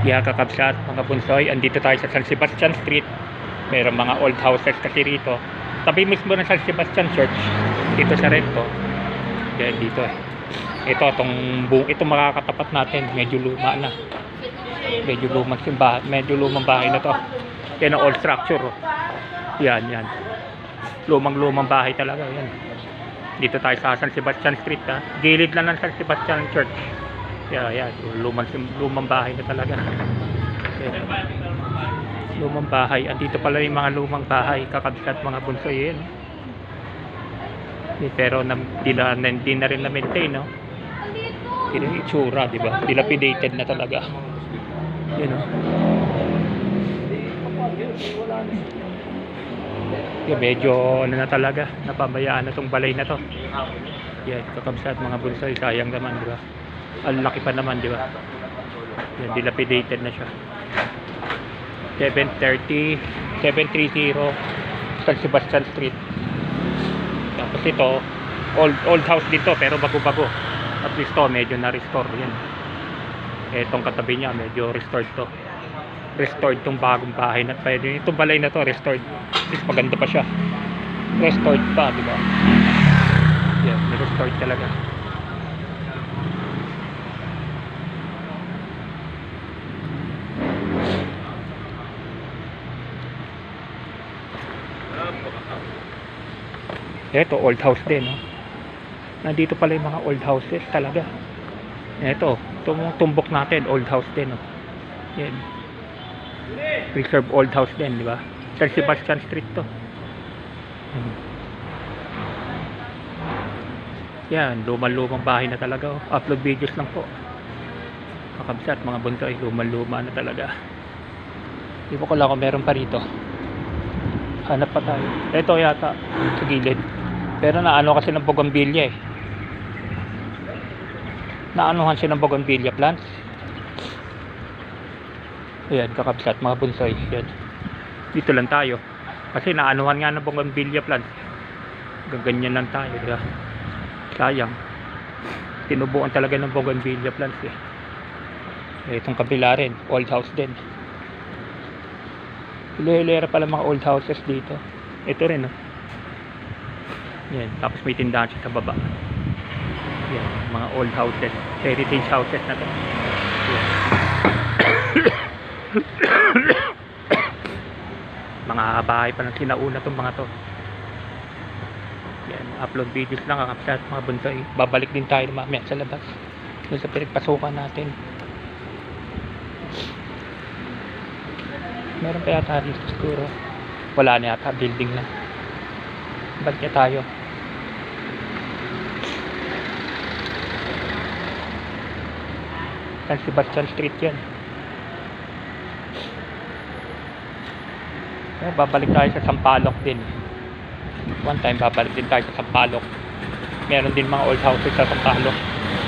Yeah, kakabsat mga bunsoy, andito tayo sa San Sebastian Street. Mayroong mga old houses kasi rito. Tabi mismo ng San Sebastian Church, dito sa Recto. Yan dito eh. Ito makakatapat natin, medyo luma na. Medyo lumang bahay na to. Yan ang old structure. Oh. Yan. Lumang bahay talaga yan. Dito tayo sa San Sebastian Street ha. Gilid lang ng San Sebastian Church. Yan. Lumang bahay na talaga. Yan. Lumang bahay. Andito pala yung mga lumang bahay. Kakabsat mga bunsoy yan. Pero di na rin na-maintain, no? Hindi na itsura, di ba? Dilapidated na talaga. Yun, no? Medyo ano na talaga, napabayaan na tong balay na to. Yan, kakabsat mga bunsoy, sayang naman, di ba? Ang laki pa naman, di ba? Yan, dilapidated na siya. 730 San Sebastian Street. Tapos ito, old house dito pero bago-bago. At least to, medyo na-restore yan. Etong katabi niya, medyo restored to. Restored tong bagong bahay na pwede. Itong balay na to, restored. At least maganda pa siya. Restored pa, di ba? Yan, restored talaga. Ito, old house din, no? Nandito pala yung mga old houses talaga. Ito, itong tumbok natin, old house din, no? Yan. Reserve old house din, di ba? San Sebastian Street to. Yan, lumang bahay na talaga. Oh. Upload videos lang po. Kakabsat, mga bunsoy, lumang na talaga. Di ko lang kung meron pa rito. Hanap pa tayo. Ito yata, sa gilid. Pero naano kasi ng bougainvillea eh. Naanuhan siya ng bougainvillea plants. Ayan, kakabsat mga bunsoy. Ayan. Dito lang tayo. Kasi naanuhan nga ng bougainvillea plants. Gaganyan lang tayo, diba? Sayang. Tinubuan talaga ng bougainvillea plants eh. Itong kabila rin, old house din. Hilera pala mga old houses dito. Ito rin, no? Yan, tapos may tindahan siya sa baba. Yan, mga old houses, heritage houses na to. Yan. Mga bahay pa ng sinauna tong mga to. Yan, upload videos lang kakabsat mga bunsoy. Babalik din tayo mamaya sa labas. Doon sa pinagpasukan natin. Meron pa yata dito siguro. Wala na yata, building lang. Balik na tayo. San Sebastian Street yan. Babalik tayo sa Sampaloc din. One time babalik din tayo sa Sampaloc. Meron din mga old houses sa Sampaloc.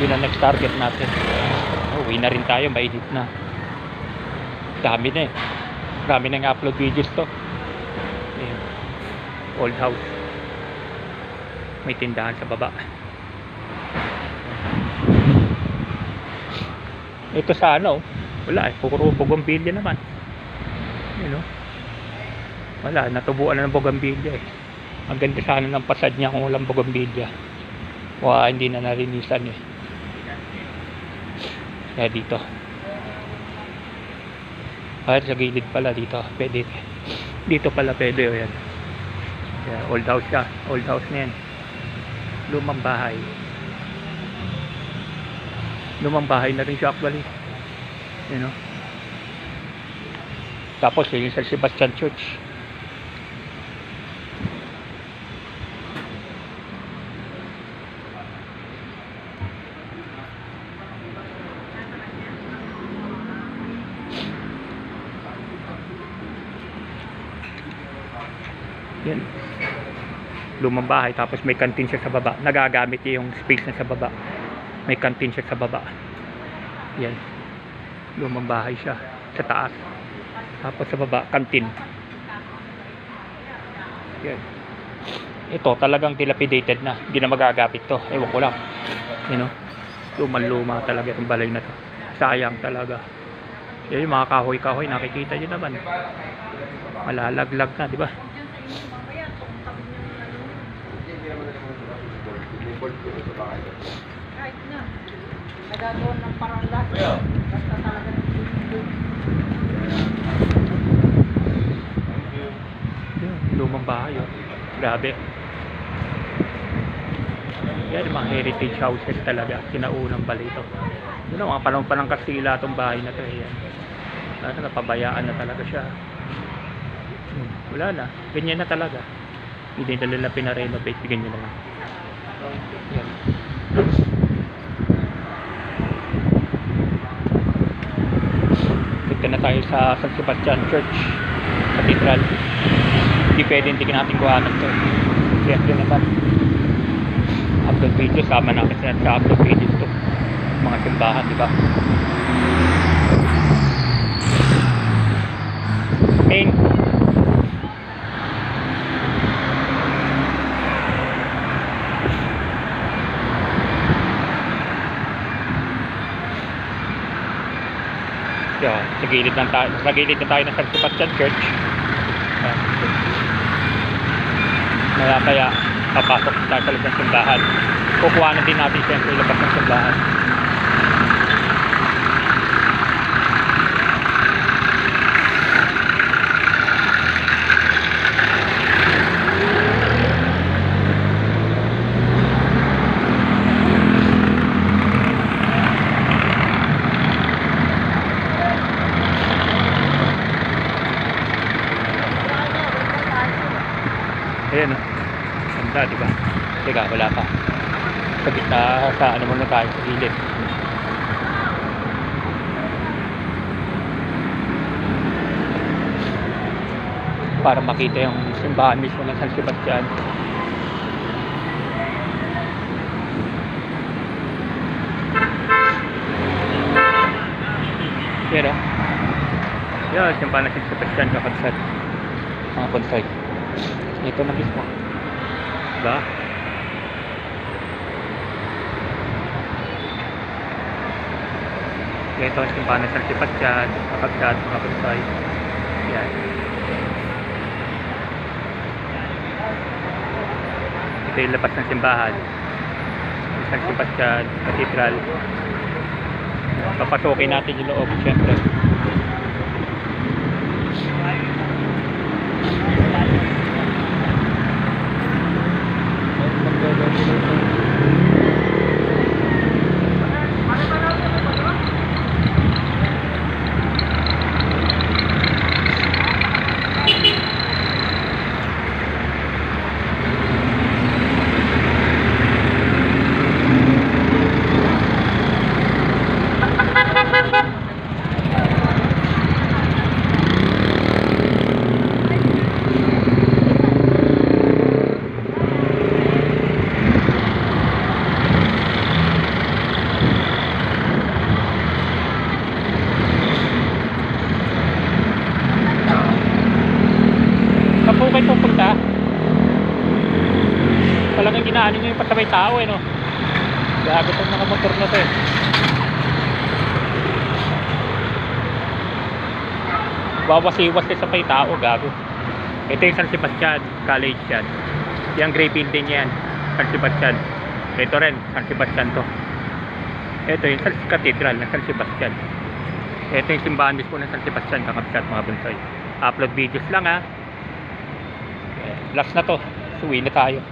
Yun ang next target natin. Uwi na rin tayo, mainit na. Dami na eh. Dami na nga upload videos to. Ayan. Old house. May tindahan sa baba. Ito sa ano, wala eh, puro bougainvillea naman. You know? Wala, natubuan na ng bougainvillea eh. Ang ganda sana ng pasad niya kung walang bougainvillea. Hindi na narinisan eh. Kaya dito. Sa gilid pala dito, pwede. Dito pala pwede o yan. Kaya old house siya, old house na yan. Lumang bahay. Lumang bahay na rin siya actually. You know? Tapos yung San Sebastian Church. Yan. Lumang bahay tapos may kantin siya sa baba. Nagagamit niya yung space na sa baba. May kantin siya sa baba. Yan. Lumang bahay siya sa taas. Tapos sa baba, kantin. Yan. Ito talagang dilapidated na. Hindi na magagamit to. Ewan ko lang. You know? Lumang-luma talaga itong balay na to. Sayang talaga. Yan yung mga kahoy-kahoy, nakikita nyo naman. Malalaglag na, di ba? Kahit na. Nagagawa ng parang lahat. Basta talaga nagtutulog. Yun, lumang bahay, oh. Grabe. Yan, mga heritage houses talaga. Sinaunang balito. Yun, mga panahon pa ng Kastila itong bahay na to. Yan. Napabayaan na talaga siya. Wala na. Ganyan na talaga. Hindi na nila pinarenovate. Ganyan na lang. Yan. Dito na tayo sa San Sebastian Church Cathedral. Hindi pwedeng hindi natin kuhanan to. Siyempre naman upload videos, sama namin sa upload videos to mga simbahan, di ba? Main yeah, sa gilid na tayo ng San Sebastian Church. Kaya papasok tayo sa loob ng simbahan. Kukuha na din natin siyempre labas ng simbahan. Ayan, oh. Ganda, diba? Teka, wala pa. Sa gitna, sa ano muna tayo, sa gilid. Para makita yung simbahan mismo ng San Sebastian. Ayan, oh. Yan, simbahan ng San Sebastian, kakabsat. Mga konsay. Ito na mismo. Diba? Ito ang simbahan ng San Sebastian, kakabsat, mga konsay. Yan. Ito yung labas ng simbahan. San Sebastian Cathedral. Papasukin natin yung loob, syempre. Kayo pupunta talagang ginaanin nyo yung pasabay tao no. Gago itong mga motor na to wawasiwas sa sabay tao, gago. Ito yung San Sebastian College yan, yung gray building yan, San Sebastian. Ito rin San Sebastian to. Ito yung Cathedral ng San Sebastian. Ito yung simbahan mismo ng San Sebastian, kakabsat mga bonsai. Upload videos lang ha. Last na to, suwi na tayo.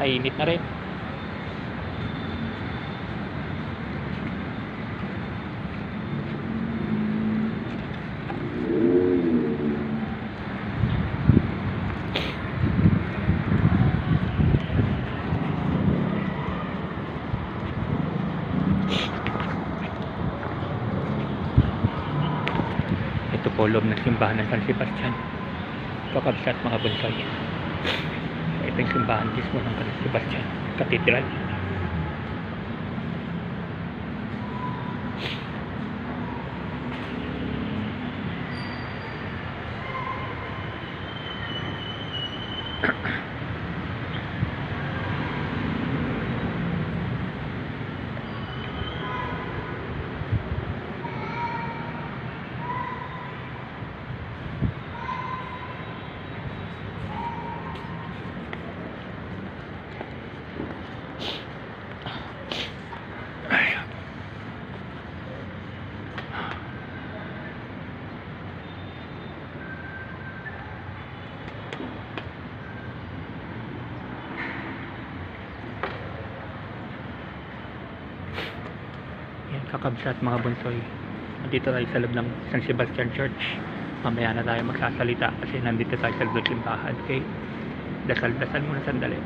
Mainit na rin. Ito po loob ng simbahan ng San Sebastian, kakabsat mga bonsai. Ito yung simbahan mismo ng San Sebastian Cathedral. kakabsat mga bunsoy. Nandito tayo sa loob ng San Sebastian Church. Mamaya na tayo magsasalita kasi nandito tayo sa loob ng simbahan. Okay? Dasal-dasal muna sandali.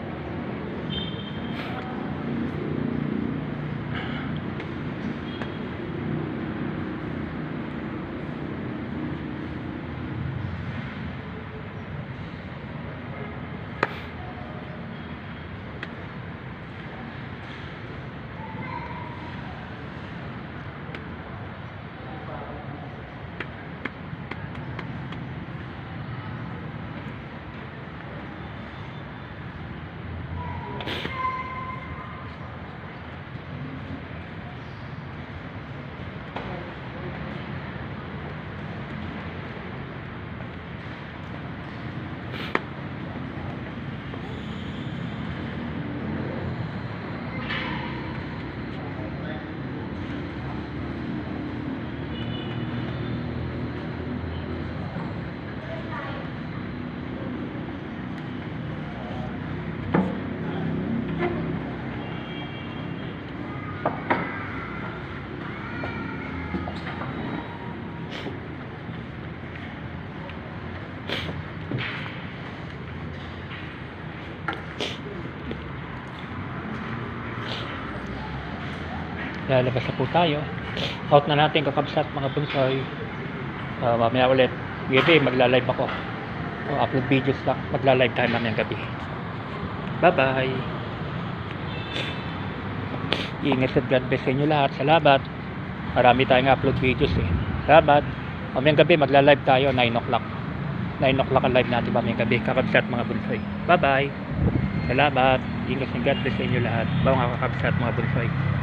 Lalabas na po tayo. Out na natin kakabsat mga bunsoy. Mamaya ulit gabi magla-live ako. Upload videos lang. Magla-live tayo mamayang gabi. Bye bye. Ingat at God bless sa inyo lahat. Salamat. Marami tayong upload videos eh. Salamat. Mamayang gabi magla-live tayo 9 o'clock. 9 o'clock ang live natin mamayang gabi. Kakabsat mga bunsoy. Bye bye. Salamat. Ingat at God bless sa inyo lahat. Mga kakabsat mga bunsoy.